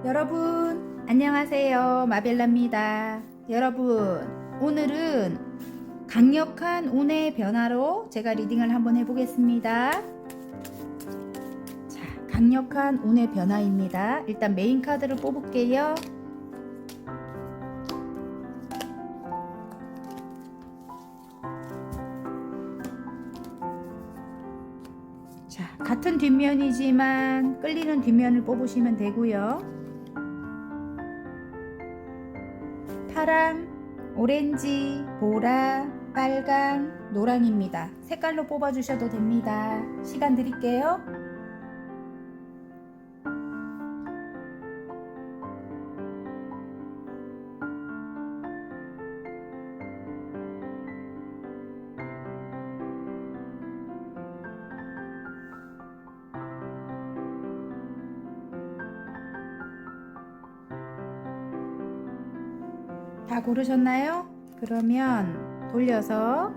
여러분 안녕하세요, 마벨라입니다. 여러분, 오늘은 강력한 운의 변화로 제가 리딩을 한번 해보겠습니다. 자, 강력한 운의 변화입니다. 일단 메인 카드를 뽑을게요. 자, 같은 뒷면이지만 끌리는 뒷면을 뽑으시면 되고요. 파랑, 오렌지, 보라, 빨강, 노랑입니다. 색깔로 뽑아주셔도 됩니다. 시간 드릴게요. 다 고르셨나요? 그러면 돌려서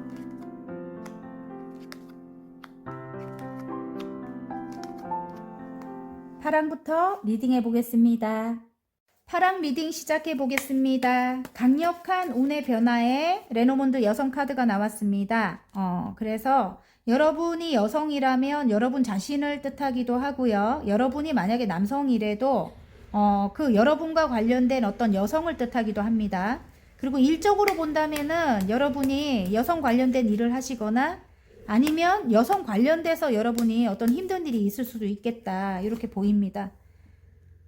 파랑부터 리딩해 보겠습니다. 파랑 리딩 시작해 보겠습니다. 강력한 운의 변화에 레노몬드 여성 카드가 나왔습니다. 그래서 여러분이 여성이라면 여러분 자신을 뜻하기도 하고요. 여러분이 만약에 남성이라도 그 여러분과 관련된 어떤 여성을 뜻하기도 합니다. 그리고 일적으로 본다면은 여러분이 여성 관련된 일을 하시거나 아니면 여성 관련돼서 여러분이 어떤 힘든 일이 있을 수도 있겠다, 이렇게 보입니다.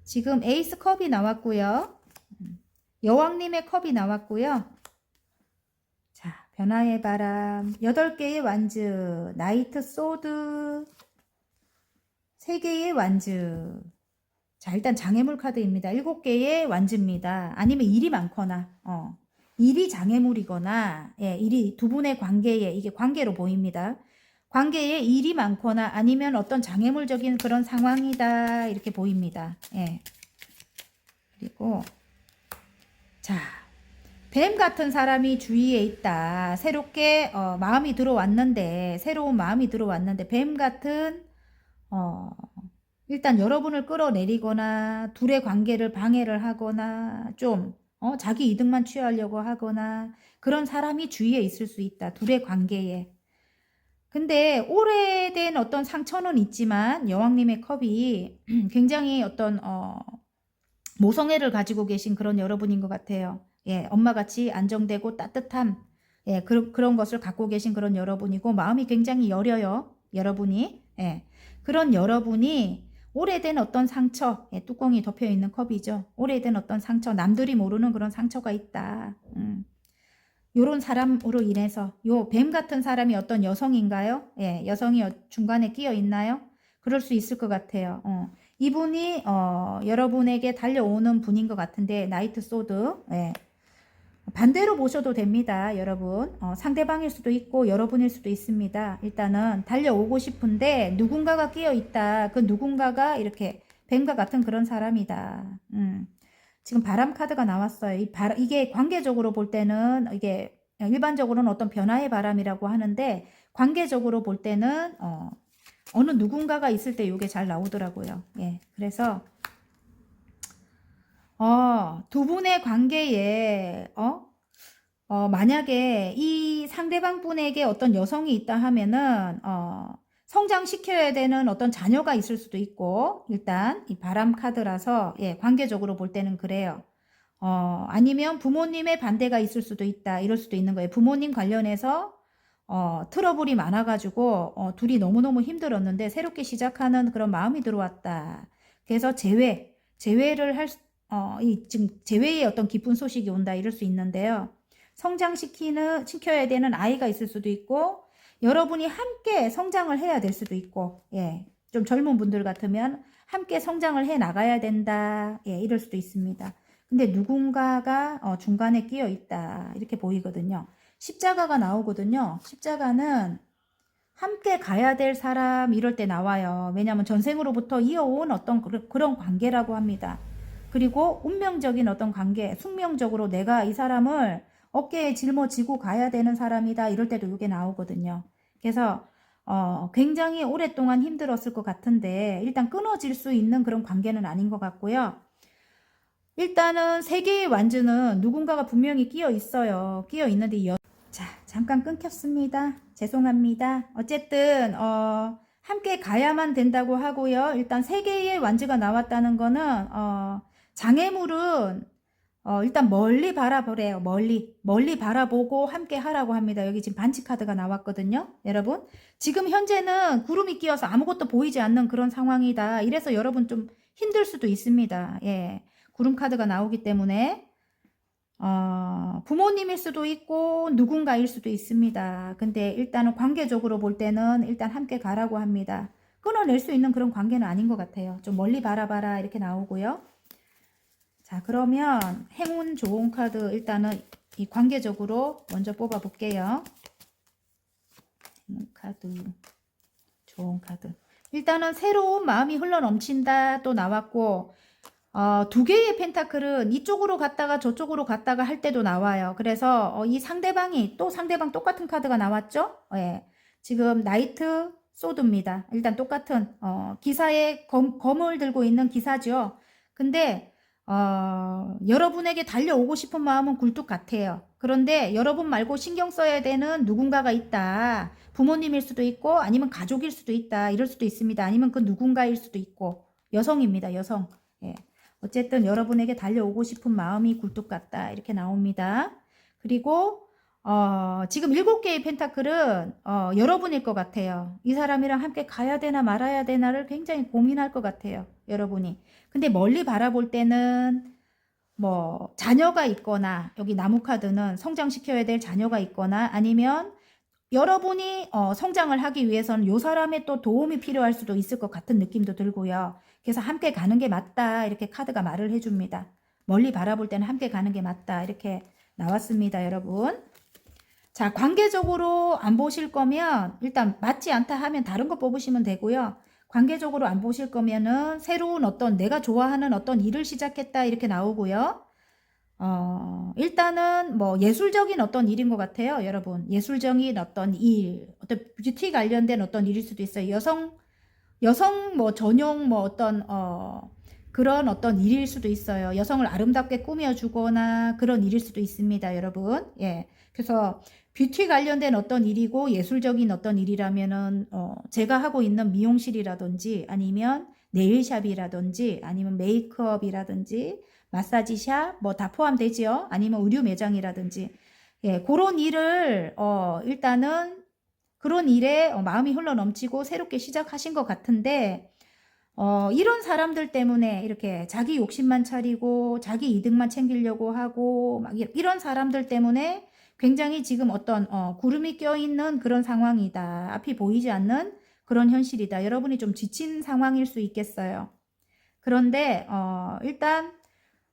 지금 에이스 컵이 나왔고요. 여왕님의 컵이 나왔고요. 자, 변화의 바람, 8개의 완즈, 나이트 소드, 3개의 완즈. 자, 일단 장애물 카드입니다. 7개의 완즈입니다. 아니면 일이 많거나, 일이 장애물이거나, 예, 일이 두 분의 관계에, 이게 관계로 보입니다. 관계에 일이 많거나 아니면 어떤 장애물적인 그런 상황이다, 이렇게 보입니다. 예. 그리고, 자, 뱀 같은 사람이 주위에 있다. 새롭게, 마음이 들어왔는데, 새로운 마음이 들어왔는데, 뱀 같은, 일단 여러분을 끌어내리거나 둘의 관계를 방해를 하거나 좀 자기 이득만 취하려고 하거나 그런 사람이 주위에 있을 수 있다. 둘의 관계에. 근데 오래된 어떤 상처는 있지만 여왕님의 컵이 굉장히 어떤 모성애를 가지고 계신 그런 여러분인 것 같아요. 예, 엄마같이 안정되고 따뜻함, 예, 그런 것을 갖고 계신 그런 여러분이고 마음이 굉장히 여려요. 여러분이. 예, 그런 여러분이 오래된 어떤 상처, 예, 뚜껑이 덮여있는 컵이죠. 오래된 어떤 상처, 남들이 모르는 그런 상처가 있다. 요런 사람으로 인해서, 요 뱀 같은 사람이 어떤 여성인가요? 예, 여성이 중간에 끼어 있나요? 그럴 수 있을 것 같아요. 이분이 여러분에게 달려오는 분인 것 같은데, 나이트 소드. 예. 반대로 보셔도 됩니다, 여러분. 상대방일 수도 있고 여러분일 수도 있습니다. 일단은 달려오고 싶은데 누군가가 끼어 있다. 그 누군가가 이렇게 뱀과 같은 그런 사람이다. 지금 바람 카드가 나왔어요. 이게 관계적으로 볼 때는 이게 일반적으로는 어떤 변화의 바람이라고 하는데 관계적으로 볼 때는 어느 누군가가 있을 때 이게 잘 나오더라고요. 예, 그래서 두 분의 관계에, 만약에 이 상대방 분에게 어떤 여성이 있다 하면은, 성장시켜야 되는 어떤 자녀가 있을 수도 있고, 일단, 이 바람 카드라서, 예, 관계적으로 볼 때는 그래요. 아니면 부모님의 반대가 있을 수도 있다, 이럴 수도 있는 거예요. 부모님 관련해서, 트러블이 많아가지고, 둘이 너무너무 힘들었는데, 새롭게 시작하는 그런 마음이 들어왔다. 그래서 재회를 지금 재회의 어떤 기쁜 소식이 온다, 이럴 수 있는데요. 시켜야 되는 아이가 있을 수도 있고, 여러분이 함께 성장을 해야 될 수도 있고, 예. 좀 젊은 분들 같으면 함께 성장을 해 나가야 된다, 예, 이럴 수도 있습니다. 근데 누군가가 중간에 끼어 있다, 이렇게 보이거든요. 십자가가 나오거든요. 십자가는 함께 가야 될 사람, 이럴 때 나와요. 왜냐하면 전생으로부터 이어온 어떤 그런 관계라고 합니다. 그리고 운명적인 어떤 관계, 숙명적으로 내가 이 사람을 어깨에 짊어지고 가야 되는 사람이다, 이럴 때도 이게 나오거든요. 그래서 굉장히 오랫동안 힘들었을 것 같은데 일단 끊어질 수 있는 그런 관계는 아닌 것 같고요. 일단은 세 개의 완즈는 누군가가 분명히 끼어 있어요. 끼어 있는데 자, 잠깐 끊겼습니다. 죄송합니다. 어쨌든 함께 가야만 된다고 하고요. 일단 세 개의 완즈가 나왔다는 거는 장애물은 일단 멀리 바라보래요. 멀리 바라보고 함께 하라고 합니다. 여기 지금 반치 카드가 나왔거든요. 여러분, 지금 현재는 구름이 끼어서 아무것도 보이지 않는 그런 상황이다. 이래서 여러분 좀 힘들 수도 있습니다. 예, 구름 카드가 나오기 때문에 부모님일 수도 있고 누군가일 수도 있습니다. 근데 일단은 관계적으로 볼 때는 일단 함께 가라고 합니다. 끊어낼 수 있는 그런 관계는 아닌 것 같아요. 좀 멀리 바라봐라 이렇게 나오고요. 자, 그러면 행운 좋은 카드 일단은 이 관계적으로 먼저 뽑아 볼게요. 행운 카드, 좋은 카드. 일단은 새로운 마음이 흘러 넘친다 또 나왔고, 두 개의 펜타클은 이쪽으로 갔다가 저쪽으로 갔다가 할 때도 나와요. 그래서 이 상대방이 또 상대방 똑같은 카드가 나왔죠? 예. 지금 나이트 소드입니다. 일단 똑같은 기사에 검을 들고 있는 기사죠. 근데 여러분에게 달려오고 싶은 마음은 굴뚝 같아요. 그런데 여러분 말고 신경 써야 되는 누군가가 있다. 부모님일 수도 있고 아니면 가족일 수도 있다. 이럴 수도 있습니다. 아니면 그 누군가일 수도 있고 여성입니다. 여성. 예. 어쨌든 여러분에게 달려오고 싶은 마음이 굴뚝 같다. 이렇게 나옵니다. 그리고 지금 7개의 펜타클은 여러분일 것 같아요. 이 사람이랑 함께 가야 되나 말아야 되나를 굉장히 고민할 것 같아요. 여러분이. 근데 멀리 바라볼 때는 뭐 자녀가 있거나 여기 나무 카드는 성장시켜야 될 자녀가 있거나 아니면 여러분이 성장을 하기 위해서는 요 사람의 또 도움이 필요할 수도 있을 것 같은 느낌도 들고요. 그래서 함께 가는 게 맞다 이렇게 카드가 말을 해줍니다. 멀리 바라볼 때는 함께 가는 게 맞다 이렇게 나왔습니다. 여러분. 자, 관계적으로 안 보실 거면 일단 맞지 않다 하면 다른 거 뽑으시면 되고요. 관계적으로 안 보실 거면은 새로운 어떤 내가 좋아하는 어떤 일을 시작했다 이렇게 나오고요. 일단은 뭐 예술적인 어떤 일인 것 같아요. 여러분. 예술적인 어떤 일, 어떤 뷰티 관련된 어떤 일일 수도 있어요. 여성 뭐 전용 뭐 어떤 그런 어떤 일일 수도 있어요. 여성을 아름답게 꾸며주거나 그런 일일 수도 있습니다. 여러분. 예. 그래서 뷰티 관련된 어떤 일이고 예술적인 어떤 일이라면은 제가 하고 있는 미용실이라든지 아니면 네일샵이라든지 아니면 메이크업이라든지 마사지샵 뭐 다 포함되지요. 아니면 의류 매장이라든지 예, 그런 일을 일단은 그런 일에 마음이 흘러 넘치고 새롭게 시작하신 것 같은데 이런 사람들 때문에 이렇게 자기 욕심만 차리고 자기 이득만 챙기려고 하고 막 이런 사람들 때문에 굉장히 지금 어떤 구름이 껴있는 그런 상황이다. 앞이 보이지 않는 그런 현실이다. 여러분이 좀 지친 상황일 수 있겠어요. 그런데 일단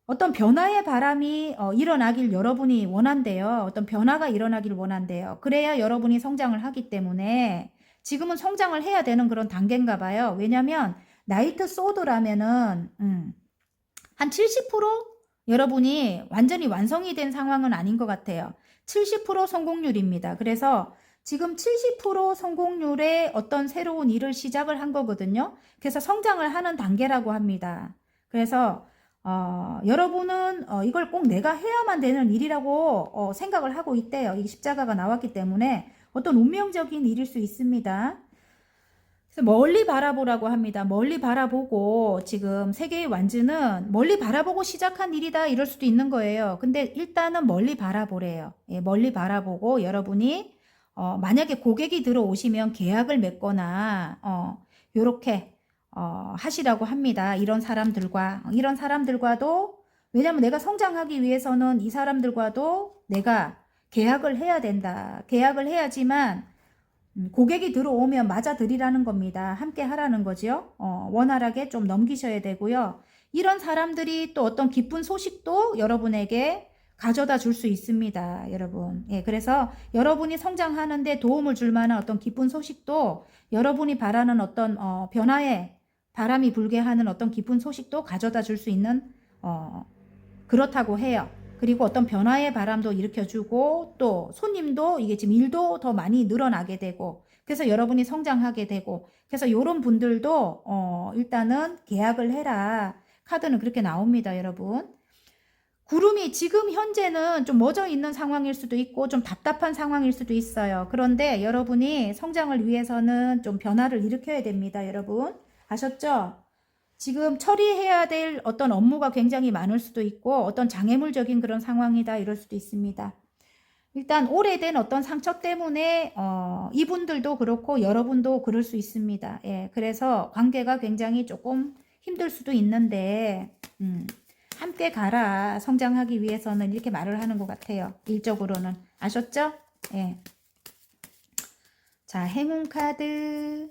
어떤 변화의 바람이 일어나길 여러분이 원한대요. 어떤 변화가 일어나길 원한대요. 그래야 여러분이 성장을 하기 때문에 지금은 성장을 해야 되는 그런 단계인가 봐요. 왜냐면 나이트 소드라면은 한 70% 여러분이 완전히 완성이 된 상황은 아닌 것 같아요. 70% 성공률입니다. 그래서 지금 70% 성공률의 어떤 새로운 일을 시작을 한 거거든요. 그래서 성장을 하는 단계라고 합니다. 그래서 여러분은 이걸 꼭 내가 해야만 되는 일이라고 생각을 하고 있대요. 이 십자가가 나왔기 때문에 어떤 운명적인 일일 수 있습니다. 그래서 멀리 바라보라고 합니다. 멀리 바라보고 지금 세계의 완즈는 멀리 바라보고 시작한 일이다 이럴 수도 있는 거예요. 근데 일단은 멀리 바라보래요. 예, 멀리 바라보고 여러분이 만약에 고객이 들어오시면 계약을 맺거나 요렇게 하시라고 합니다. 이런 사람들과도 왜냐면 내가 성장하기 위해서는 이 사람들과도 내가 계약을 해야 된다. 계약을 해야지만 고객이 들어오면 맞아들이라는 겁니다. 함께 하라는 거죠. 원활하게 좀 넘기셔야 되고요. 이런 사람들이 또 어떤 기쁜 소식도 여러분에게 가져다 줄 수 있습니다. 여러분. 예, 그래서 여러분이 성장하는데 도움을 줄 만한 어떤 기쁜 소식도 여러분이 바라는 어떤 변화에 바람이 불게 하는 어떤 기쁜 소식도 가져다 줄 수 있는 그렇다고 해요. 그리고 어떤 변화의 바람도 일으켜주고 또 손님도 이게 지금 일도 더 많이 늘어나게 되고 그래서 여러분이 성장하게 되고 그래서 이런 분들도 일단은 계약을 해라. 카드는 그렇게 나옵니다. 여러분. 구름이 지금 현재는 좀 멎어 있는 상황일 수도 있고 좀 답답한 상황일 수도 있어요. 그런데 여러분이 성장을 위해서는 좀 변화를 일으켜야 됩니다. 여러분 아셨죠? 지금 처리해야 될 어떤 업무가 굉장히 많을 수도 있고 어떤 장애물적인 그런 상황이다 이럴 수도 있습니다. 일단 오래된 어떤 상처 때문에 이분들도 그렇고 여러분도 그럴 수 있습니다. 예, 그래서 관계가 굉장히 조금 힘들 수도 있는데 함께 가라. 성장하기 위해서는 이렇게 말을 하는 것 같아요. 일적으로는. 아셨죠? 예. 자, 행운 카드,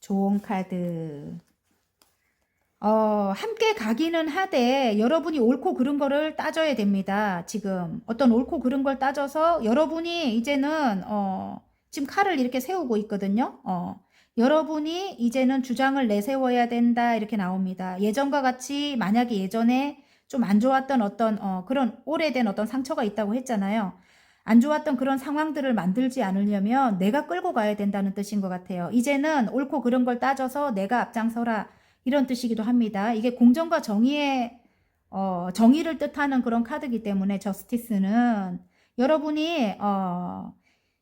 좋은 카드. 함께 가기는 하되 여러분이 옳고 그른 거를 따져야 됩니다. 지금 어떤 옳고 그른 걸 따져서 여러분이 이제는 지금 칼을 이렇게 세우고 있거든요. 여러분이 이제는 주장을 내세워야 된다 이렇게 나옵니다. 예전과 같이 만약에 예전에 좀 안 좋았던 어떤 그런 오래된 어떤 상처가 있다고 했잖아요. 안 좋았던 그런 상황들을 만들지 않으려면 내가 끌고 가야 된다는 뜻인 것 같아요. 이제는 옳고 그른 걸 따져서 내가 앞장서라 이런 뜻이기도 합니다. 이게 공정과 정의의 정의를 뜻하는 그런 카드이기 때문에 저스티스는 여러분이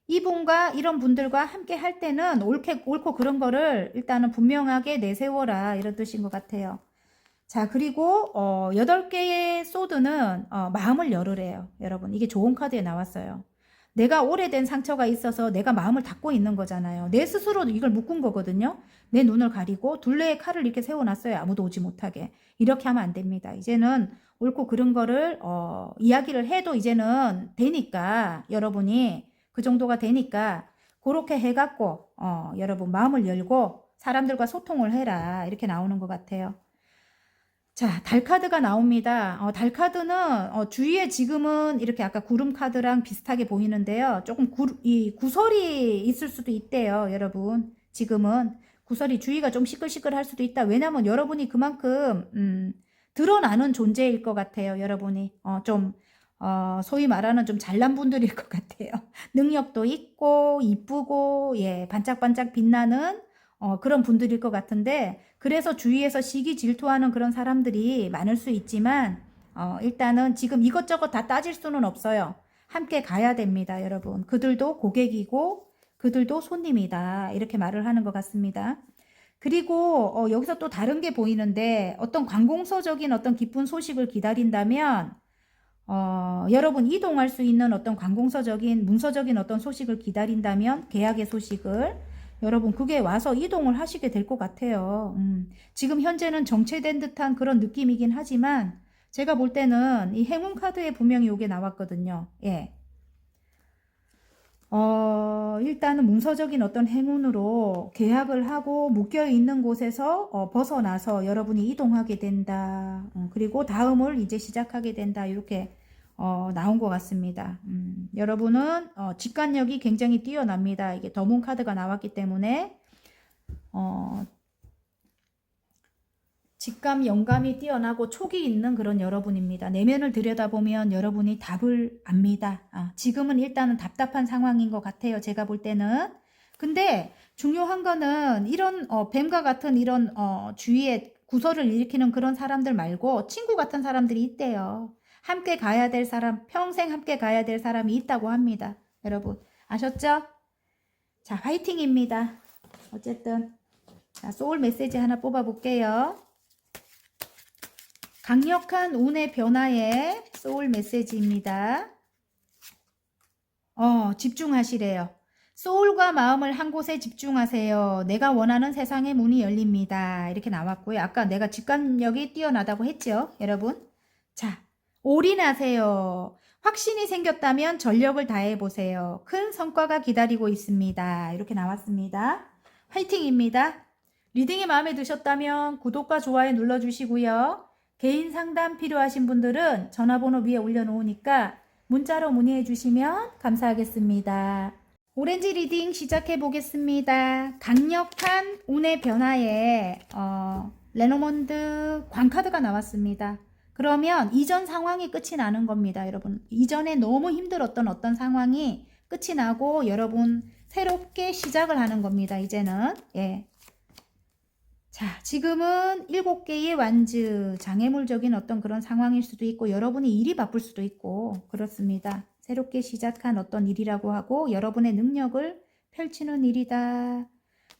이분과 이런 분들과 함께 할 때는 옳고 그런 거를 일단은 분명하게 내세워라 이런 뜻인 것 같아요. 자, 그리고 8개의 소드는 마음을 열으래요. 여러분 이게 좋은 카드에 나왔어요. 내가 오래된 상처가 있어서 내가 마음을 닫고 있는 거잖아요. 내 스스로도 이걸 묶은 거거든요. 내 눈을 가리고 둘레의 칼을 이렇게 세워놨어요. 아무도 오지 못하게. 이렇게 하면 안 됩니다. 이제는 옳고 그른 거를 이야기를 해도 이제는 되니까 여러분이 그 정도가 되니까 그렇게 해갖고 여러분 마음을 열고 사람들과 소통을 해라 이렇게 나오는 것 같아요. 자, 달 카드가 나옵니다. 달 카드는 주위에 지금은 이렇게 아까 구름 카드랑 비슷하게 보이는데요. 조금 이 구설이 있을 수도 있대요, 여러분. 지금은 구설이 주위가 좀 시끌시끌할 수도 있다. 왜냐면 여러분이 그만큼 드러나는 존재일 것 같아요, 여러분이. 좀 소위 말하는 좀 잘난 분들일 것 같아요. 능력도 있고 이쁘고 예, 반짝반짝 빛나는 그런 분들일 것 같은데 그래서 주위에서 시기 질투하는 그런 사람들이 많을 수 있지만 일단은 지금 이것저것 다 따질 수는 없어요. 함께 가야 됩니다, 여러분. 그들도 고객이고 그들도 손님이다. 이렇게 말을 하는 것 같습니다. 그리고 여기서 또 다른 게 보이는데 어떤 관공서적인 어떤 기쁜 소식을 기다린다면 여러분 이동할 수 있는 어떤 관공서적인 문서적인 어떤 소식을 기다린다면 계약의 소식을 여러분 그게 와서 이동을 하시게 될 것 같아요. 지금 현재는 정체된 듯한 그런 느낌이긴 하지만 제가 볼 때는 이 행운 카드에 분명히 이게 나왔거든요. 예. 일단은 문서적인 어떤 행운으로 계약을 하고 묶여 있는 곳에서 벗어나서 여러분이 이동하게 된다. 그리고 다음을 이제 시작하게 된다. 이렇게 나온 것 같습니다. 여러분은 직관력이 굉장히 뛰어납니다. 이게 더문 카드가 나왔기 때문에 직감, 영감이 뛰어나고 촉이 있는 그런 여러분입니다. 내면을 들여다보면 여러분이 답을 압니다. 지금은 일단은 답답한 상황인 것 같아요. 제가 볼 때는. 근데 중요한 거는 이런 뱀과 같은 이런 주위에 구설을 일으키는 그런 사람들 말고 친구 같은 사람들이 있대요. 함께 가야 될 사람, 평생 함께 가야 될 사람이 있다고 합니다. 여러분 아셨죠? 자, 화이팅입니다. 어쨌든 자, 소울 메시지 하나 뽑아 볼게요. 강력한 운의 변화에 소울 메시지입니다. 집중하시래요. 소울과 마음을 한 곳에 집중하세요. 내가 원하는 세상의 문이 열립니다. 이렇게 나왔고요. 아까 내가 직관력이 뛰어나다고 했죠, 여러분. 자, 올인하세요. 확신이 생겼다면 전력을 다해보세요. 큰 성과가 기다리고 있습니다. 이렇게 나왔습니다. 화이팅입니다. 리딩이 마음에 드셨다면 구독과 좋아요 눌러주시고요. 개인 상담 필요하신 분들은 전화번호 위에 올려놓으니까 문자로 문의해 주시면 감사하겠습니다. 오렌지 리딩 시작해 보겠습니다. 강력한 운의 변화에 레노몬드 광카드가 나왔습니다. 그러면 이전 상황이 끝이 나는 겁니다, 여러분. 이전에 너무 힘들었던 어떤 상황이 끝이 나고 여러분 새롭게 시작을 하는 겁니다, 이제는. 예. 자, 지금은 7개의 완즈, 장애물적인 어떤 그런 상황일 수도 있고, 여러분이 일이 바쁠 수도 있고, 그렇습니다. 새롭게 시작한 어떤 일이라고 하고, 여러분의 능력을 펼치는 일이다.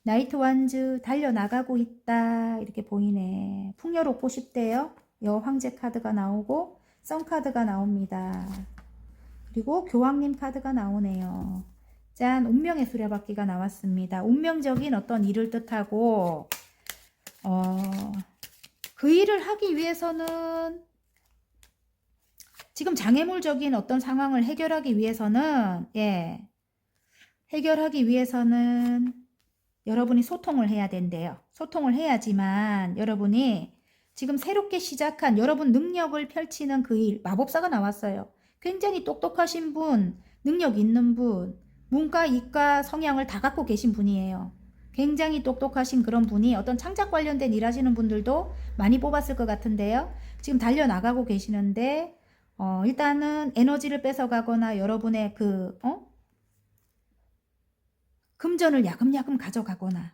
나이트 완즈, 달려나가고 있다. 이렇게 보이네. 풍요롭고 싶대요. 여황제 카드가 나오고, 선 카드가 나옵니다. 그리고 교황님 카드가 나오네요. 짠, 운명의 수레바퀴가 나왔습니다. 운명적인 어떤 일을 뜻하고, 그 일을 하기 위해서는 지금 장애물적인 어떤 상황을 해결하기 위해서는 해결하기 위해서는 여러분이 소통을 해야 된대요. 소통을 해야지만 여러분이 지금 새롭게 시작한 여러분 능력을 펼치는 그 일, 마법사가 나왔어요. 굉장히 똑똑하신 분, 능력 있는 분, 문과, 이과 성향을 다 갖고 계신 분이에요. 굉장히 똑똑하신 그런 분이 어떤 창작 관련된 일 하시는 분들도 많이 뽑았을 것 같은데요. 지금 달려나가고 계시는데 일단은 에너지를 뺏어가거나 여러분의 금전을 야금야금 가져가거나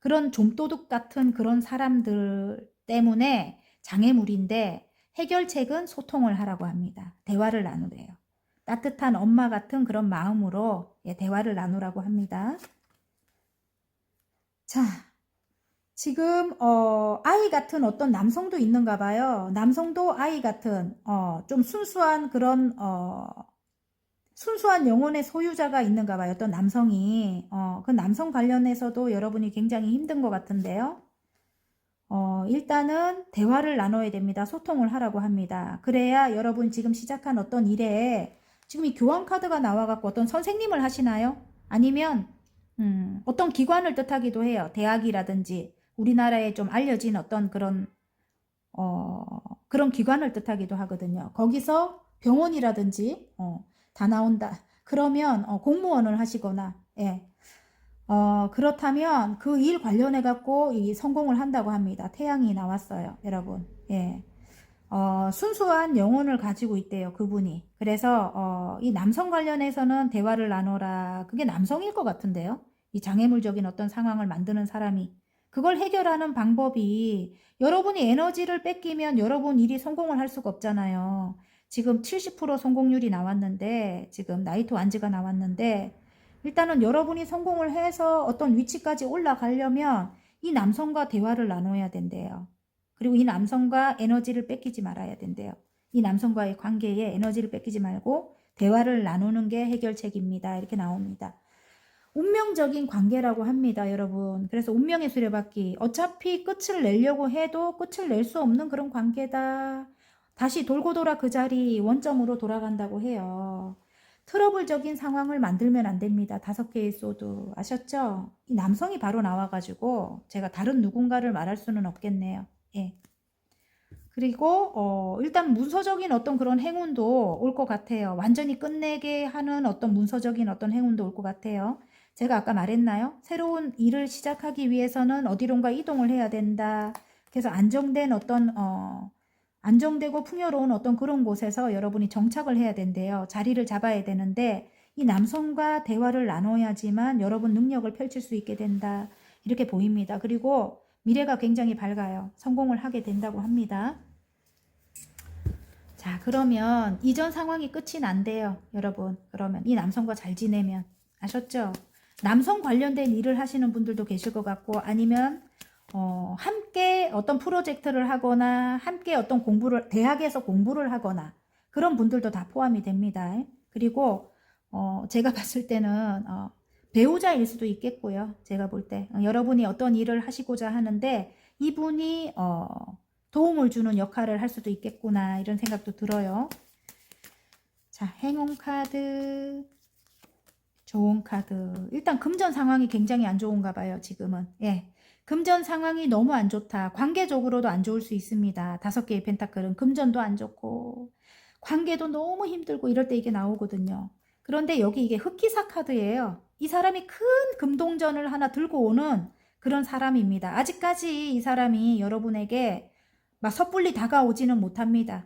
그런 좀도둑 같은 그런 사람들 때문에 장애물인데 해결책은 소통을 하라고 합니다. 대화를 나누래요. 따뜻한 엄마 같은 그런 마음으로 대화를 나누라고 합니다. 자, 지금 아이 같은 어떤 남성도 있는가 봐요. 남성도 아이 같은 좀 순수한 그런 순수한 영혼의 소유자가 있는가 봐요. 어떤 남성이 그 남성 관련해서도 여러분이 굉장히 힘든 것 같은데요. 일단은 대화를 나눠야 됩니다. 소통을 하라고 합니다. 그래야 여러분 지금 시작한 어떤 일에 지금 이 교황 카드가 나와갖고 어떤 선생님을 하시나요? 아니면 어떤 기관을 뜻하기도 해요. 대학이라든지 우리나라에 좀 알려진 어떤 그런 그런 기관을 뜻하기도 하거든요. 거기서 병원이라든지 다 나온다. 그러면 공무원을 하시거나 그렇다면 그 일 관련해 갖고 이 성공을 한다고 합니다. 태양이 나왔어요, 여러분. 순수한 영혼을 가지고 있대요, 그분이. 그래서 이 남성 관련해서는 대화를 나눠라. 그게 남성일 것 같은데요. 이 장애물적인 어떤 상황을 만드는 사람이. 그걸 해결하는 방법이 여러분이 에너지를 뺏기면 여러분 일이 성공을 할 수가 없잖아요. 지금 70% 성공률이 나왔는데 지금 나이트 완즈가 나왔는데 일단은 여러분이 성공을 해서 어떤 위치까지 올라가려면 이 남성과 대화를 나눠야 된대요. 그리고 이 남성과 에너지를 뺏기지 말아야 된대요. 이 남성과의 관계에 에너지를 뺏기지 말고 대화를 나누는 게 해결책입니다. 이렇게 나옵니다. 운명적인 관계라고 합니다, 여러분. 그래서 운명의 수레바퀴. 어차피 끝을 내려고 해도 끝을 낼 수 없는 그런 관계다. 다시 돌고 돌아 그 자리 원점으로 돌아간다고 해요. 트러블적인 상황을 만들면 안 됩니다. 5개의 소드. 아셨죠? 이 남성이 바로 나와가지고 제가 다른 누군가를 말할 수는 없겠네요. 그리고 일단 문서적인 어떤 그런 행운도 올 것 같아요. 완전히 끝내게 하는 어떤 문서적인 어떤 행운도 올 것 같아요. 제가 아까 말했나요? 새로운 일을 시작하기 위해서는 어디론가 이동을 해야 된다. 그래서 안정된 어떤 안정되고 풍요로운 어떤 그런 곳에서 여러분이 정착을 해야 된대요. 자리를 잡아야 되는데 이 남성과 대화를 나눠야지만 여러분 능력을 펼칠 수 있게 된다. 이렇게 보입니다. 그리고 미래가 굉장히 밝아요. 성공을 하게 된다고 합니다. 자, 그러면 이전 상황이 끝이 난대요, 여러분. 그러면 이 남성과 잘 지내면. 아셨죠? 남성 관련된 일을 하시는 분들도 계실 것 같고 아니면 함께 어떤 프로젝트를 하거나 함께 어떤 공부를 대학에서 공부를 하거나 그런 분들도 다 포함이 됩니다. 그리고 제가 봤을 때는 배우자일 수도 있겠고요. 제가 볼 때 여러분이 어떤 일을 하시고자 하는데 이분이 도움을 주는 역할을 할 수도 있겠구나 이런 생각도 들어요. 자, 행운 카드, 좋은 카드. 일단 금전 상황이 굉장히 안 좋은가 봐요. 지금은. 금전 상황이 너무 안 좋다. 관계적으로도 안 좋을 수 있습니다. 5개의 펜타클은 금전도 안 좋고 관계도 너무 힘들고 이럴 때 이게 나오거든요. 그런데 여기 이게 흑기사 카드예요. 이 사람이 큰 금동전을 하나 들고 오는 그런 사람입니다. 아직까지 이 사람이 여러분에게 막 섣불리 다가오지는 못합니다.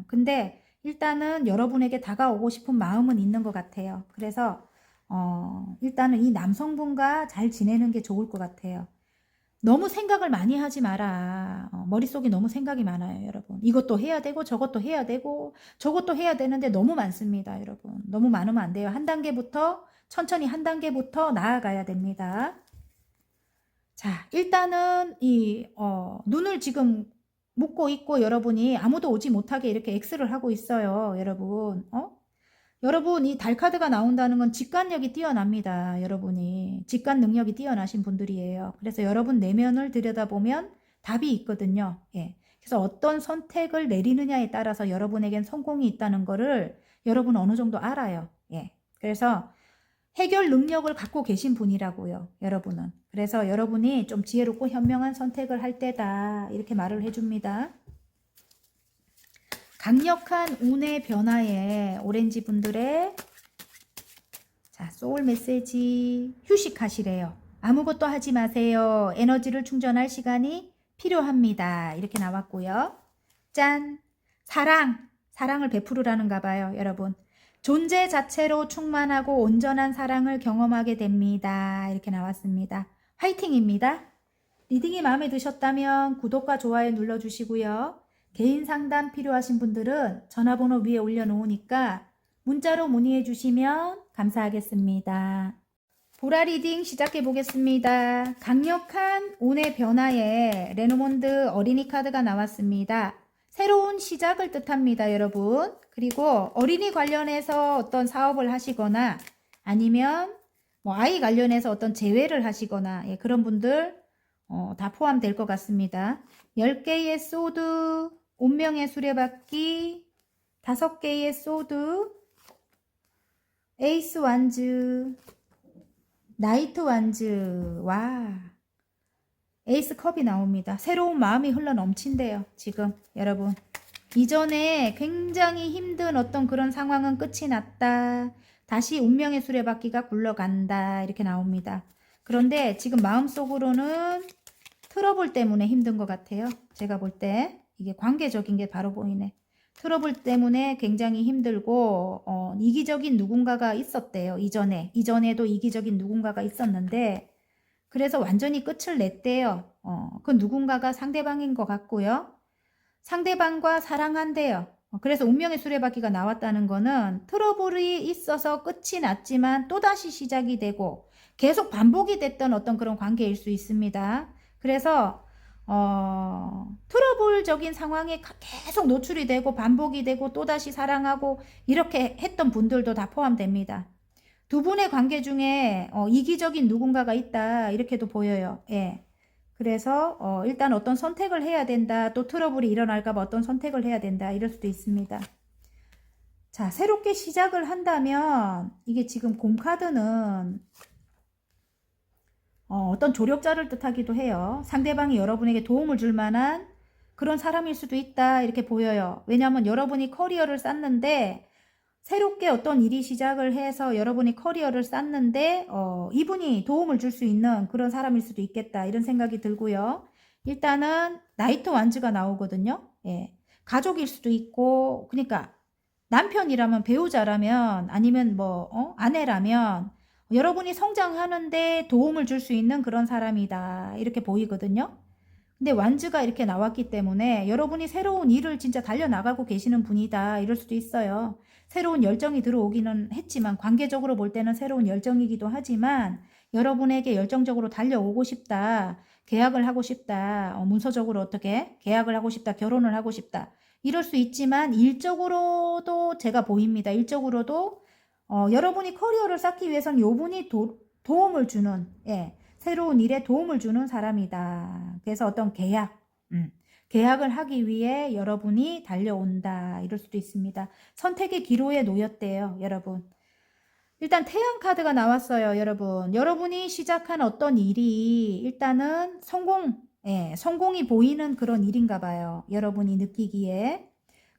근데 일단은 여러분에게 다가오고 싶은 마음은 있는 것 같아요. 그래서 일단은 이 남성분과 잘 지내는 게 좋을 것 같아요. 너무 생각을 많이 하지 마라. 머릿속에 너무 생각이 많아요, 여러분. 이것도 해야 되고 저것도 해야 되고 저것도 해야 되는데 너무 많습니다, 여러분. 너무 많으면 안 돼요. 한 단계부터 천천히 한 단계부터 나아가야 됩니다. 자, 일단은 눈을 지금 묶고 있고 여러분이 아무도 오지 못하게 이렇게 X를 하고 있어요, 여러분. 여러분, 이 달 카드가 나온다는 건 직관력이 뛰어납니다. 여러분이 직관 능력이 뛰어나신 분들이에요. 그래서 여러분 내면을 들여다보면 답이 있거든요. 예. 그래서 어떤 선택을 내리느냐에 따라서 여러분에겐 성공이 있다는 거를 여러분 어느 정도 알아요. 예. 그래서 해결 능력을 갖고 계신 분이라고요, 여러분은. 그래서 여러분이 좀 지혜롭고 현명한 선택을 할 때다, 이렇게 말을 해줍니다. 강력한 운의 변화에 오렌지 분들의 자, 소울 메시지 휴식하시래요. 아무것도 하지 마세요. 에너지를 충전할 시간이 필요합니다. 이렇게 나왔고요. 짠! 사랑을 베푸르라는가 봐요, 여러분. 존재 자체로 충만하고 온전한 사랑을 경험하게 됩니다. 이렇게 나왔습니다. 화이팅입니다. 리딩이 마음에 드셨다면 구독과 좋아요 눌러주시고요. 개인 상담 필요하신 분들은 전화번호 위에 올려놓으니까 문자로 문의해 주시면 감사하겠습니다. 보라 리딩 시작해 보겠습니다. 강력한 운의 변화에 레노몬드 어린이 카드가 나왔습니다. 새로운 시작을 뜻합니다, 여러분. 그리고 어린이 관련해서 어떤 사업을 하시거나 아니면 뭐 아이 관련해서 어떤 재회를 하시거나 그런 분들 다 포함될 것 같습니다. 10개의 소드, 운명의 수레바퀴, 5개의 소드, 에이스 완즈, 나이트 완즈, 와, 에이스 컵이 나옵니다. 새로운 마음이 흘러 넘친대요, 지금 여러분. 이전에 굉장히 힘든 어떤 그런 상황은 끝이 났다. 다시 운명의 수레바퀴가 굴러간다. 이렇게 나옵니다. 그런데 지금 마음속으로는 트러블 때문에 힘든 것 같아요. 제가 볼 때 이게 관계적인 게 바로 보이네. 트러블 때문에 굉장히 힘들고 이기적인 누군가가 있었대요. 이전에도 이기적인 누군가가 있었는데 그래서 완전히 끝을 냈대요. 그 누군가가 상대방인 것 같고요. 상대방과 사랑한대요. 그래서 운명의 수레바퀴가 나왔다는 거는 트러블이 있어서 끝이 났지만 또다시 시작이 되고 계속 반복이 됐던 어떤 그런 관계일 수 있습니다. 그래서 트러블적인 상황에 계속 노출이 되고 반복이 되고 또다시 사랑하고 이렇게 했던 분들도 다 포함됩니다. 두 분의 관계 중에 이기적인 누군가가 있다 이렇게도 보여요. 예. 그래서 일단 어떤 선택을 해야 된다. 또 트러블이 일어날까 봐 어떤 선택을 해야 된다. 이럴 수도 있습니다. 자, 새롭게 시작을 한다면 이게 지금 곰카드는 어떤 조력자를 뜻하기도 해요. 상대방이 여러분에게 도움을 줄 만한 그런 사람일 수도 있다. 이렇게 보여요. 왜냐하면 여러분이 커리어를 쌓는데 새롭게 어떤 일이 시작을 해서 여러분이 커리어를 쌓는데 이분이 도움을 줄 수 있는 그런 사람일 수도 있겠다. 이런 생각이 들고요. 일단은 나이트 완즈가 나오거든요. 예. 가족일 수도 있고 그러니까 남편이라면 배우자라면 아니면 뭐 아내라면 여러분이 성장하는데 도움을 줄 수 있는 그런 사람이다. 이렇게 보이거든요. 근데 완즈가 이렇게 나왔기 때문에 여러분이 새로운 일을 진짜 달려나가고 계시는 분이다. 이럴 수도 있어요. 새로운 열정이 들어오기는 했지만 관계적으로 볼 때는 새로운 열정이기도 하지만 여러분에게 열정적으로 달려오고 싶다. 계약을 하고 싶다. 문서적으로 어떻게 계약을 하고 싶다. 결혼을 하고 싶다. 이럴 수 있지만 일적으로도 제가 보입니다. 일적으로도 여러분이 커리어를 쌓기 위해서는 요분이 도움을 주는 새로운 일에 도움을 주는 사람이다. 그래서 어떤 계약을 하기 위해 여러분이 달려온다. 이럴 수도 있습니다. 선택의 기로에 놓였대요, 여러분. 일단 태양 카드가 나왔어요, 여러분. 여러분이 시작한 어떤 일이 일단은 성공이 보이는 그런 일인가 봐요. 여러분이 느끼기에.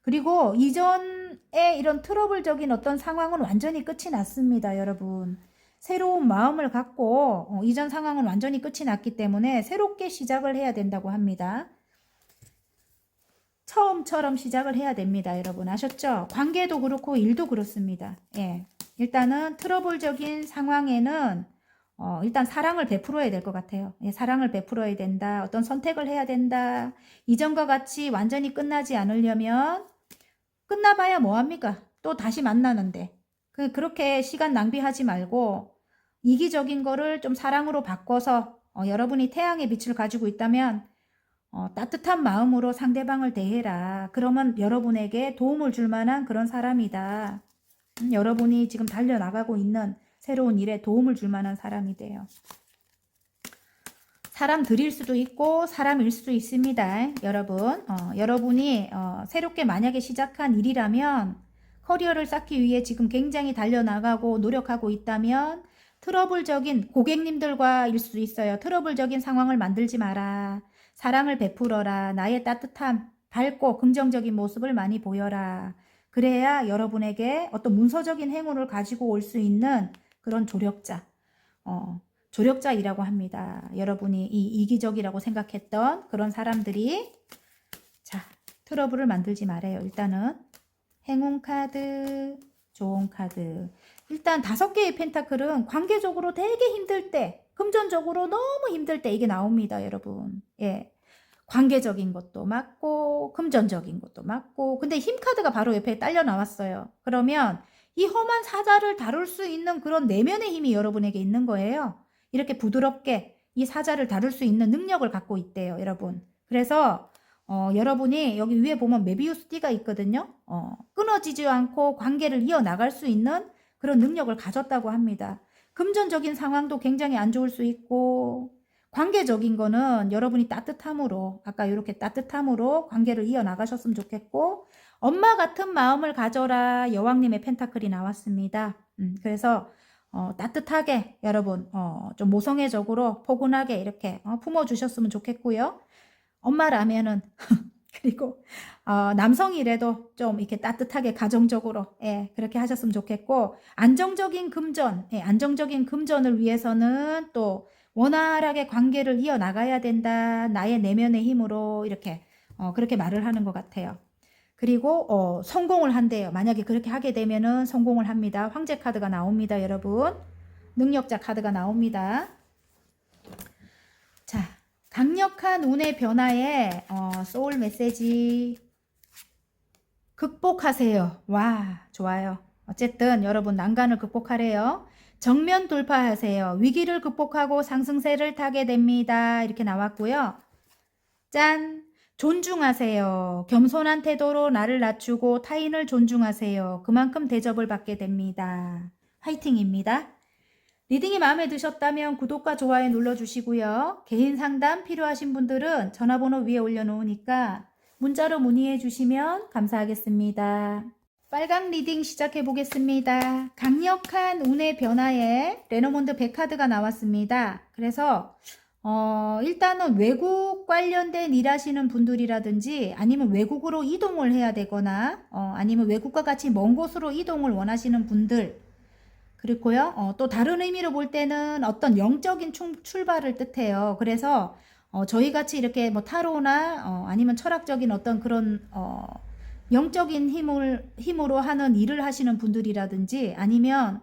그리고 이전에 이런 트러블적인 어떤 상황은 완전히 끝이 났습니다, 여러분. 새로운 마음을 갖고 이전 상황은 완전히 끝이 났기 때문에 새롭게 시작을 해야 된다고 합니다. 처음처럼 시작을 해야 됩니다, 여러분. 아셨죠? 관계도 그렇고 일도 그렇습니다. 예. 일단은 트러블적인 상황에는 일단 사랑을 베풀어야 될 것 같아요. 예, 사랑을 베풀어야 된다. 어떤 선택을 해야 된다. 이전과 같이 완전히 끝나지 않으려면 끝나봐야 뭐합니까? 또 다시 만나는데. 그렇게 시간 낭비하지 말고 이기적인 거를 좀 사랑으로 바꿔서 여러분이 태양의 빛을 가지고 있다면 따뜻한 마음으로 상대방을 대해라. 그러면 여러분에게 도움을 줄 만한 그런 사람이다. 여러분이 지금 달려나가고 있는 새로운 일에 도움을 줄 만한 사람이 돼요. 사람들일 수도 있고 사람일 수도 있습니다. 여러분, 여러분이 새롭게 만약에 시작한 일이라면 커리어를 쌓기 위해 지금 굉장히 달려나가고 노력하고 있다면 트러블적인 고객님들과 일 수도 있어요. 트러블적인 상황을 만들지 마라. 사랑을 베풀어라. 나의 따뜻함, 밝고 긍정적인 모습을 많이 보여라. 그래야 여러분에게 어떤 문서적인 행운을 가지고 올 수 있는 그런 조력자, 조력자이라고 합니다. 여러분이 이 이기적이라고 생각했던 그런 사람들이 자, 트러블을 만들지 말아요. 일단은 행운 카드, 좋은 카드. 일단 5개의 펜타클은 관계적으로 되게 힘들 때, 금전적으로 너무 힘들 때 이게 나옵니다, 여러분. 예. 관계적인 것도 맞고 금전적인 것도 맞고 근데 힘 카드가 바로 옆에 딸려 나왔어요. 그러면 이 험한 사자를 다룰 수 있는 그런 내면의 힘이 여러분에게 있는 거예요. 이렇게 부드럽게 이 사자를 다룰 수 있는 능력을 갖고 있대요, 여러분. 그래서 여러분이 여기 위에 보면 메비우스 띠가 있거든요. 끊어지지 않고 관계를 이어나갈 수 있는 그런 능력을 가졌다고 합니다. 금전적인 상황도 굉장히 안 좋을 수 있고 관계적인 거는 여러분이 따뜻함으로 아까 이렇게 따뜻함으로 관계를 이어나가셨으면 좋겠고 엄마 같은 마음을 가져라 여왕님의 펜타클이 나왔습니다. 그래서 따뜻하게 여러분 좀 모성애적으로 포근하게 이렇게 품어주셨으면 좋겠고요. 엄마라면은 그리고 남성이라도 좀 이렇게 따뜻하게 가정적으로 예, 그렇게 하셨으면 좋겠고 안정적인 금전, 예, 안정적인 금전을 위해서는 또 원활하게 관계를 이어나가야 된다. 나의 내면의 힘으로 이렇게 그렇게 말을 하는 것 같아요. 그리고 성공을 한대요. 만약에 그렇게 하게 되면은 성공을 합니다. 황제 카드가 나옵니다, 여러분. 능력자 카드가 나옵니다. 자, 강력한 운의 변화에 소울 메시지 극복하세요. 와, 좋아요. 어쨌든 여러분 난간을 극복하래요. 정면 돌파하세요. 위기를 극복하고 상승세를 타게 됩니다. 이렇게 나왔고요. 짠! 존중하세요. 겸손한 태도로 나를 낮추고 타인을 존중하세요. 그만큼 대접을 받게 됩니다. 화이팅입니다. 리딩이 마음에 드셨다면 구독과 좋아요 눌러주시고요. 개인 상담 필요하신 분들은 전화번호 위에 올려놓으니까 문자로 문의해 주시면 감사하겠습니다. 빨강 리딩 시작해 보겠습니다. 강력한 운의 변화에 레노몬드 100카드가 나왔습니다. 그래서 일단은 외국 관련된 일 하시는 분들이라든지 아니면 외국으로 이동을 해야 되거나 아니면 외국과 같이 먼 곳으로 이동을 원하시는 분들 그렇고요. 또 다른 의미로 볼 때는 어떤 영적인 출발을 뜻해요. 그래서 저희같이 이렇게 뭐 타로나 아니면 철학적인 어떤 그런 영적인 힘으로 하는 일을 하시는 분들이라든지 아니면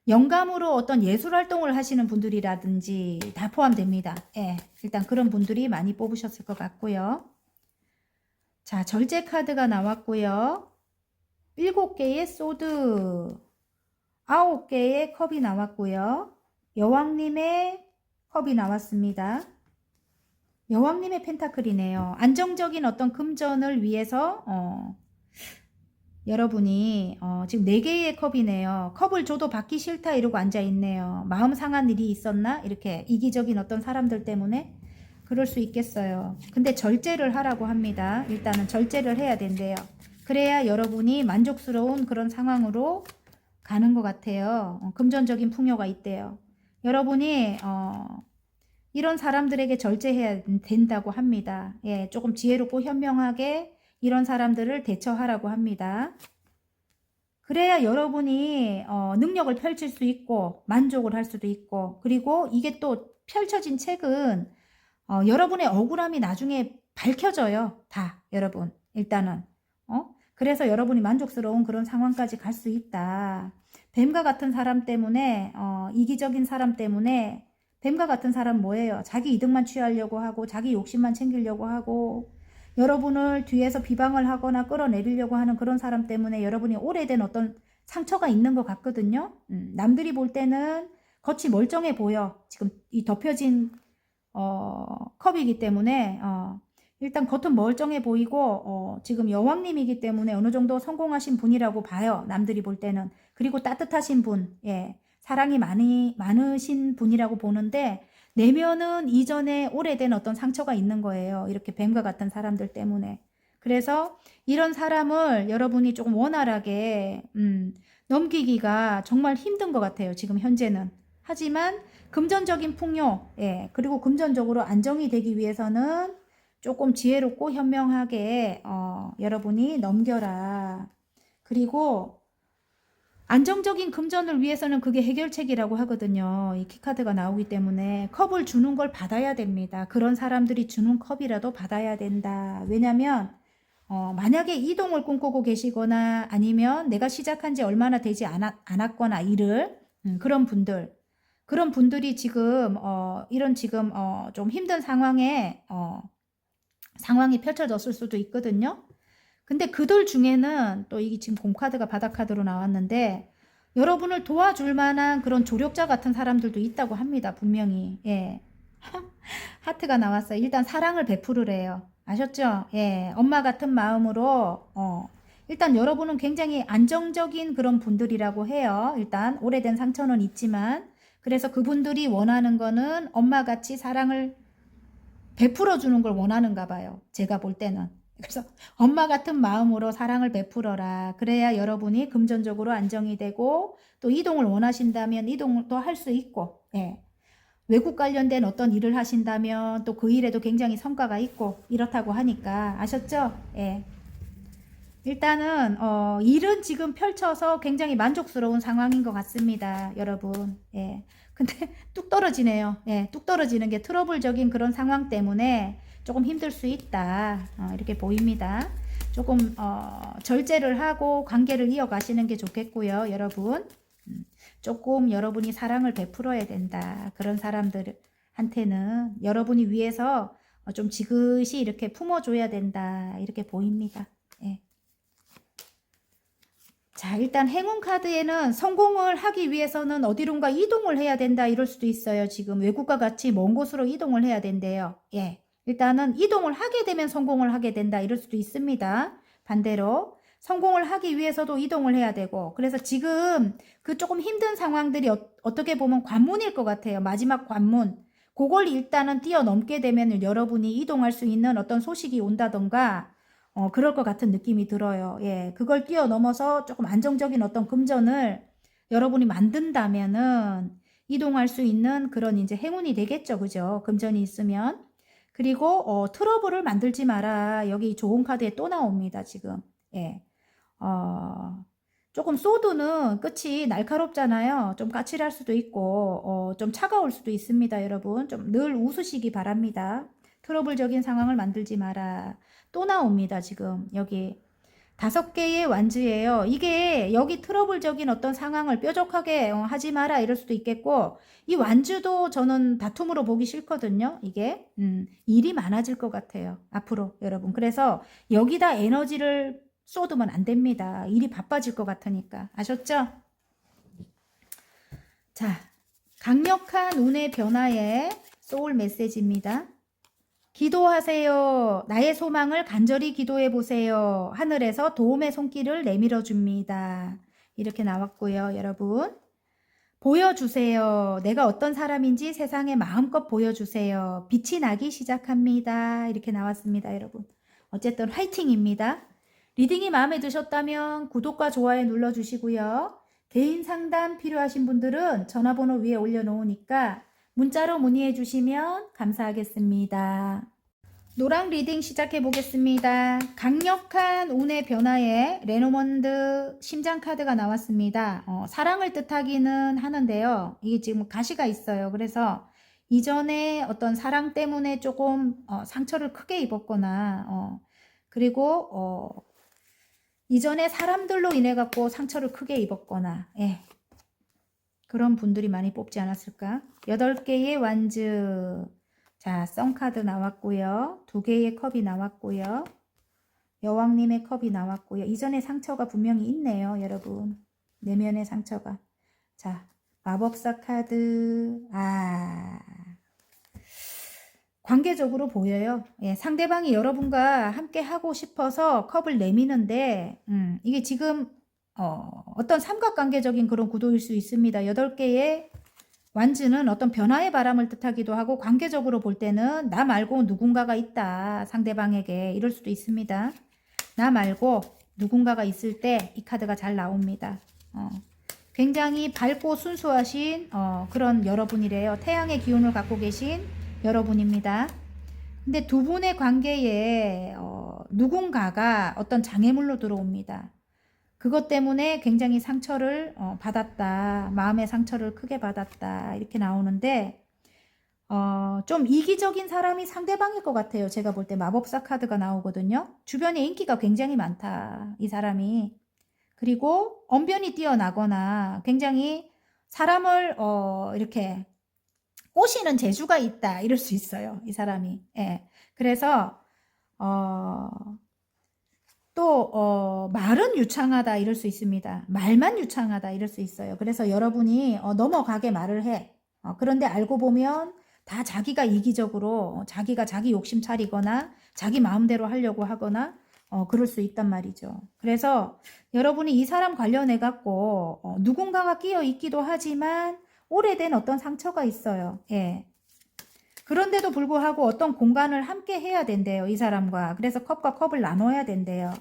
영감으로 어떤 예술 활동을 하시는 분들이라든지 다 포함됩니다. 예, 일단 그런 분들이 많이 뽑으셨을 것 같고요. 자, 절제 카드가 나왔고요. 7개의 소드, 9개의 컵이 나왔고요. 여왕님의 컵이 나왔습니다. 여왕님의 펜타클이네요. 안정적인 어떤 금전을 위해서 여러분이 지금 4개의 컵이네요. 컵을 줘도 받기 싫다 이러고 앉아있네요. 마음 상한 일이 있었나? 이렇게 이기적인 어떤 사람들 때문에 그럴 수 있겠어요. 근데 절제를 하라고 합니다. 일단은 절제를 해야 된대요. 그래야 여러분이 만족스러운 그런 상황으로 가는 것 같아요. 금전적인 풍요가 있대요. 여러분이 이런 사람들에게 절제해야 된다고 합니다. 예, 조금 지혜롭고 현명하게 이런 사람들을 대처하라고 합니다. 그래야 여러분이 능력을 펼칠 수 있고 만족을 할 수도 있고 그리고 이게 또 펼쳐진 책은 여러분의 억울함이 나중에 밝혀져요. 다 여러분 일단은 그래서 여러분이 만족스러운 그런 상황까지 갈 수 있다. 뱀과 같은 사람 때문에 이기적인 사람 때문에 뱀과 같은 사람 뭐예요? 자기 이득만 취하려고 하고 자기 욕심만 챙기려고 하고 여러분을 뒤에서 비방을 하거나 끌어내리려고 하는 그런 사람 때문에 여러분이 오래된 어떤 상처가 있는 것 같거든요. 남들이 볼 때는 겉이 멀쩡해 보여. 지금 이 덮여진 컵이기 때문에 일단 겉은 멀쩡해 보이고 지금 여왕님이기 때문에 어느 정도 성공하신 분이라고 봐요. 남들이 볼 때는. 그리고 따뜻하신 분, 예, 사랑이 많으신 분이라고 보는데 내면은 이전에 오래된 어떤 상처가 있는 거예요. 이렇게 뱀과 같은 사람들 때문에. 그래서 이런 사람을 여러분이 조금 원활하게 넘기기가 정말 힘든 것 같아요. 지금 현재는. 하지만 금전적인 풍요, 예, 그리고 금전적으로 안정이 되기 위해서는 조금 지혜롭고 현명하게 여러분이 넘겨라. 그리고 안정적인 금전을 위해서는 그게 해결책이라고 하거든요. 이 키카드가 나오기 때문에 컵을 주는 걸 받아야 됩니다. 그런 사람들이 주는 컵이라도 받아야 된다. 왜냐면 만약에 이동을 꿈꾸고 계시거나 아니면 내가 시작한 지 얼마나 되지 않았거나 일을 그런 분들이 지금 이런 지금 좀 힘든 상황이 펼쳐졌을 수도 있거든요. 근데 그들 중에는 또 이게 지금 공카드가 바닥카드로 나왔는데 여러분을 도와줄 만한 그런 조력자 같은 사람들도 있다고 합니다. 분명히. 예. 하트가 나왔어요. 일단 사랑을 베풀으래요. 아셨죠? 예. 엄마 같은 마음으로 일단 여러분은 굉장히 안정적인 그런 분들이라고 해요. 일단 오래된 상처는 있지만 그래서 그분들이 원하는 거는 엄마같이 사랑을 베풀어 주는 걸 원하는가 봐요. 제가 볼 때는. 그래서 엄마 같은 마음으로 사랑을 베풀어라. 그래야 여러분이 금전적으로 안정이 되고 또 이동을 원하신다면 이동도 할 수 있고, 예. 외국 관련된 어떤 일을 하신다면 또 그 일에도 굉장히 성과가 있고 이렇다고 하니까 아셨죠? 예. 일단은 일은 지금 펼쳐서 굉장히 만족스러운 상황인 것 같습니다. 여러분. 예. 근데 뚝 떨어지네요. 예, 뚝 떨어지는 게 트러블적인 그런 상황 때문에 조금 힘들 수 있다. 이렇게 보입니다. 조금 절제를 하고 관계를 이어가시는 게 좋겠고요. 여러분. 조금 여러분이 사랑을 베풀어야 된다. 그런 사람들한테는 여러분이 위해서 좀 지그시 이렇게 품어줘야 된다. 이렇게 보입니다. 예. 자, 일단 행운 카드에는 성공을 하기 위해서는 어디론가 이동을 해야 된다 이럴 수도 있어요. 지금 외국과 같이 먼 곳으로 이동을 해야 된대요. 예. 일단은 이동을 하게 되면 성공을 하게 된다 이럴 수도 있습니다. 반대로 성공을 하기 위해서도 이동을 해야 되고 그래서 지금 그 조금 힘든 상황들이 어떻게 보면 관문일 것 같아요. 마지막 관문. 그걸 일단은 뛰어넘게 되면 여러분이 이동할 수 있는 어떤 소식이 온다던가 그럴 것 같은 느낌이 들어요. 예, 그걸 뛰어넘어서 조금 안정적인 어떤 금전을 여러분이 만든다면은 이동할 수 있는 그런 이제 행운이 되겠죠. 그죠? 금전이 있으면. 그리고 트러블을 만들지 마라. 여기 좋은 카드에 또 나옵니다. 지금. 예. 조금 소드는 끝이 날카롭잖아요. 좀 까칠할 수도 있고 좀 차가울 수도 있습니다. 여러분. 좀 늘 웃으시기 바랍니다. 트러블적인 상황을 만들지 마라. 또 나옵니다. 지금 여기 5개의 완즈예요. 이게 여기 트러블적인 어떤 상황을 뾰족하게 하지 마라 이럴 수도 있겠고 이 완즈도 저는 다툼으로 보기 싫거든요. 이게 일이 많아질 것 같아요. 앞으로 여러분. 그래서 여기다 에너지를 쏟으면 안 됩니다. 일이 바빠질 것 같으니까. 아셨죠? 자, 강력한 운의 변화의 소울 메시지입니다. 기도하세요. 나의 소망을 간절히 기도해 보세요. 하늘에서 도움의 손길을 내밀어 줍니다. 이렇게 나왔고요, 여러분. 보여주세요. 내가 어떤 사람인지 세상에 마음껏 보여주세요. 빛이 나기 시작합니다. 이렇게 나왔습니다, 여러분. 어쨌든 화이팅입니다. 리딩이 마음에 드셨다면 구독과 좋아요 눌러주시고요. 개인 상담 필요하신 분들은 전화번호 위에 올려놓으니까 문자로 문의해 주시면 감사하겠습니다. 노랑 리딩 시작해 보겠습니다. 강력한 운의 변화에 레노먼드 심장 카드가 나왔습니다. 사랑을 뜻하기는 하는데요. 이게 지금 가시가 있어요. 그래서 이전에 어떤 사랑 때문에 조금 상처를 크게 입었거나 그리고 이전에 사람들로 인해 갖고 상처를 크게 입었거나 예. 그런 분들이 많이 뽑지 않았을까? 8개의 완즈. 자, 썬카드 나왔고요. 2개의 컵이 나왔고요. 여왕님의 컵이 나왔고요. 이전에 상처가 분명히 있네요, 여러분. 내면의 상처가. 자, 마법사 카드. 관계적으로 보여요. 예, 상대방이 여러분과 함께 하고 싶어서 컵을 내미는데, 이게 지금, 어떤 삼각관계적인 그런 구도일 수 있습니다. 8개의 완즈는 어떤 변화의 바람을 뜻하기도 하고, 관계적으로 볼 때는 나 말고 누군가가 있다. 상대방에게. 이럴 수도 있습니다. 나 말고 누군가가 있을 때 이 카드가 잘 나옵니다. 굉장히 밝고 순수하신 그런 여러분이래요. 태양의 기운을 갖고 계신 여러분입니다. 근데 두 분의 관계에 누군가가 어떤 장애물로 들어옵니다. 그것 때문에 굉장히 상처를 받았다. 마음의 상처를 크게 받았다. 이렇게 나오는데 좀 이기적인 사람이 상대방일 것 같아요. 제가 볼 때 마법사 카드가 나오거든요. 주변에 인기가 굉장히 많다. 이 사람이. 그리고 언변이 뛰어나거나 굉장히 사람을 이렇게 꼬시는 재주가 있다. 이럴 수 있어요. 이 사람이. 예. 그래서 또 말은 유창하다. 이럴 수 있습니다. 말만 유창하다. 이럴 수 있어요. 그래서 여러분이 넘어가게 말을 해. 그런데 알고 보면 다 자기가 이기적으로 자기가 자기 욕심 차리거나 자기 마음대로 하려고 하거나 그럴 수 있단 말이죠. 그래서 여러분이 이 사람 관련해 갖고 누군가가 끼어 있기도 하지만 오래된 어떤 상처가 있어요. 예. 그런데도 불구하고 어떤 공간을 함께 해야 된대요. 이 사람과. 그래서 컵과 컵을 나눠야 된대요.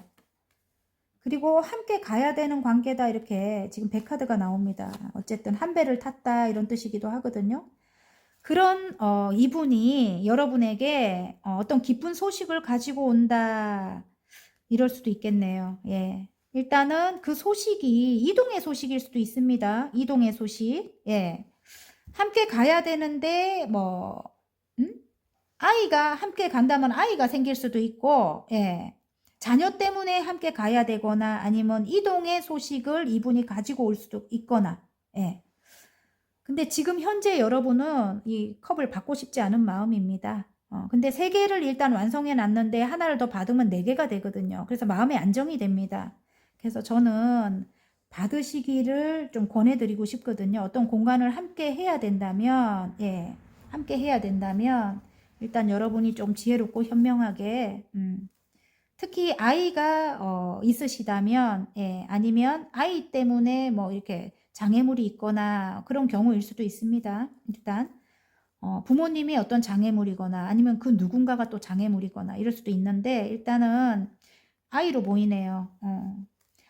그리고 함께 가야 되는 관계다. 이렇게 지금 100카드가 나옵니다. 어쨌든 한 배를 탔다. 이런 뜻이기도 하거든요. 그런 이분이 여러분에게 어떤 기쁜 소식을 가지고 온다. 이럴 수도 있겠네요. 예. 일단은 그 소식이 이동의 소식일 수도 있습니다. 이동의 소식. 예. 함께 가야 되는데 아이가 함께 간다면 아이가 생길 수도 있고, 예. 자녀 때문에 함께 가야 되거나 아니면 이동의 소식을 이분이 가지고 올 수도 있거나, 예. 근데 지금 현재 여러분은 이 컵을 받고 싶지 않은 마음입니다. 근데 3개를 일단 완성해 놨는데 하나를 더 받으면 4개가 되거든요. 그래서 마음의 안정이 됩니다. 그래서 저는 받으시기를 좀 권해드리고 싶거든요. 어떤 공간을 함께 해야 된다면, 예, 함께 해야 된다면 일단 여러분이 좀 지혜롭고 현명하게, 특히 아이가 있으시다면, 예, 아니면 아이 때문에 뭐 이렇게 장애물이 있거나 그런 경우일 수도 있습니다. 일단 부모님이 어떤 장애물이거나 아니면 그 누군가가 또 장애물이거나 이럴 수도 있는데 일단은 아이로 보이네요.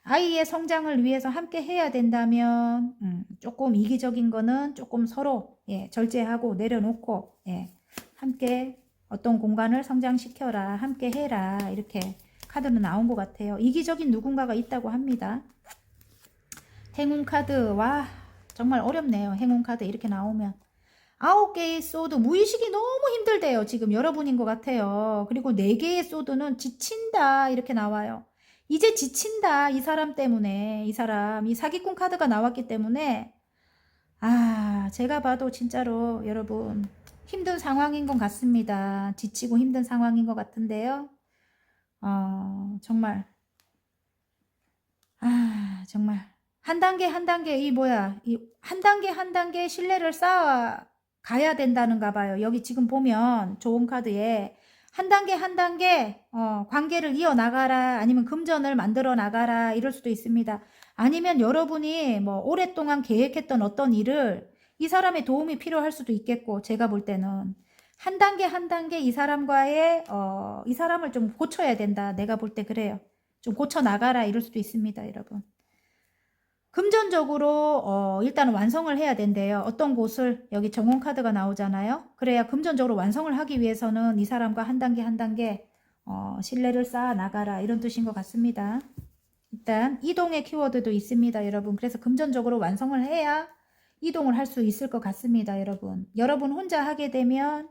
아이의 성장을 위해서 함께 해야 된다면 조금 이기적인 거는 조금 서로 예, 절제하고 내려놓고 예, 함께 어떤 공간을 성장시켜라. 함께 해라. 이렇게 카드는 나온 것 같아요. 이기적인 누군가가 있다고 합니다. 행운 카드. 와, 정말 어렵네요. 행운 카드 이렇게 나오면. 9개의 소드. 무의식이 너무 힘들대요. 지금 여러분인 것 같아요. 그리고 4개의 소드는 지친다. 이렇게 나와요. 이제 지친다. 이 사람 때문에. 이 사람. 이 사기꾼 카드가 나왔기 때문에. 제가 봐도 진짜로 여러분 힘든 상황인 것 같습니다. 지치고 힘든 상황인 것 같은데요. 정말. 정말. 한 단계 한 단계 이 한 단계 한 단계 신뢰를 쌓아 가야 된다는가 봐요. 여기 지금 보면 좋은 카드에 한 단계 한 단계 관계를 이어나가라. 아니면 금전을 만들어 나가라. 이럴 수도 있습니다. 아니면 여러분이 뭐 오랫동안 계획했던 어떤 일을 이 사람의 도움이 필요할 수도 있겠고 제가 볼 때는 한 단계 한 단계 이 사람과의 이 사람을 좀 고쳐야 된다. 내가 볼 때 그래요. 좀 고쳐 나가라. 이럴 수도 있습니다. 여러분. 금전적으로 일단 완성을 해야 된대요. 어떤 곳을 여기 정원 카드가 나오잖아요. 그래야 금전적으로 완성을 하기 위해서는 이 사람과 한 단계 한 단계 신뢰를 쌓아 나가라 이런 뜻인 것 같습니다. 일단 이동의 키워드도 있습니다. 여러분. 그래서 금전적으로 완성을 해야 이동을 할 수 있을 것 같습니다. 여러분. 여러분 혼자 하게 되면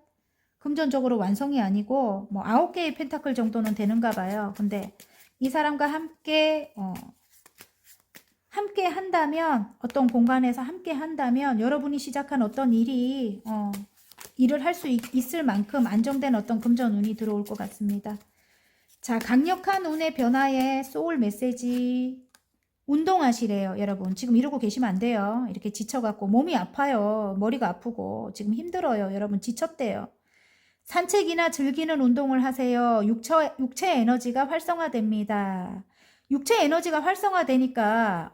금전적으로 완성이 아니고 뭐 9개의 펜타클 정도는 되는가 봐요. 근데 이 사람과 함께 함께 한다면, 어떤 공간에서 함께 한다면 여러분이 시작한 어떤 일이 일을 할 수 있을 만큼 안정된 어떤 금전 운이 들어올 것 같습니다. 자, 강력한 운의 변화에 소울 메시지. 운동하시래요, 여러분. 지금 이러고 계시면 안 돼요. 이렇게 지쳐갖고 몸이 아파요. 머리가 아프고 지금 힘들어요. 여러분 지쳤대요. 산책이나 즐기는 운동을 하세요. 육체 에너지가 활성화됩니다. 육체 에너지가 활성화되니까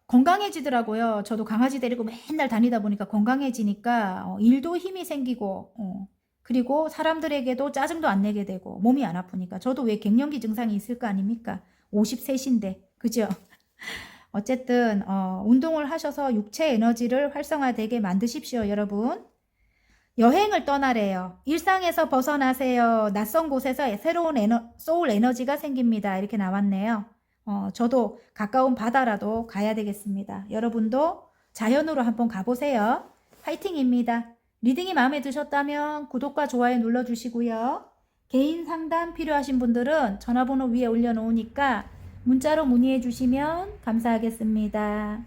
건강해지더라고요. 저도 강아지 데리고 맨날 다니다 보니까 건강해지니까 일도 힘이 생기고 그리고 사람들에게도 짜증도 안 내게 되고 몸이 안 아프니까. 저도 왜 갱년기 증상이 있을 거 아닙니까? 53인데 그죠? 어쨌든 운동을 하셔서 육체 에너지를 활성화되게 만드십시오, 여러분. 여행을 떠나래요. 일상에서 벗어나세요. 낯선 곳에서 새로운 소울 에너지가 생깁니다. 이렇게 나왔네요. 저도 가까운 바다라도 가야 되겠습니다. 여러분도 자연으로 한번 가보세요. 파이팅입니다. 리딩이 마음에 드셨다면 구독과 좋아요 눌러주시고요. 개인 상담 필요하신 분들은 전화번호 위에 올려놓으니까 문자로 문의해 주시면 감사하겠습니다.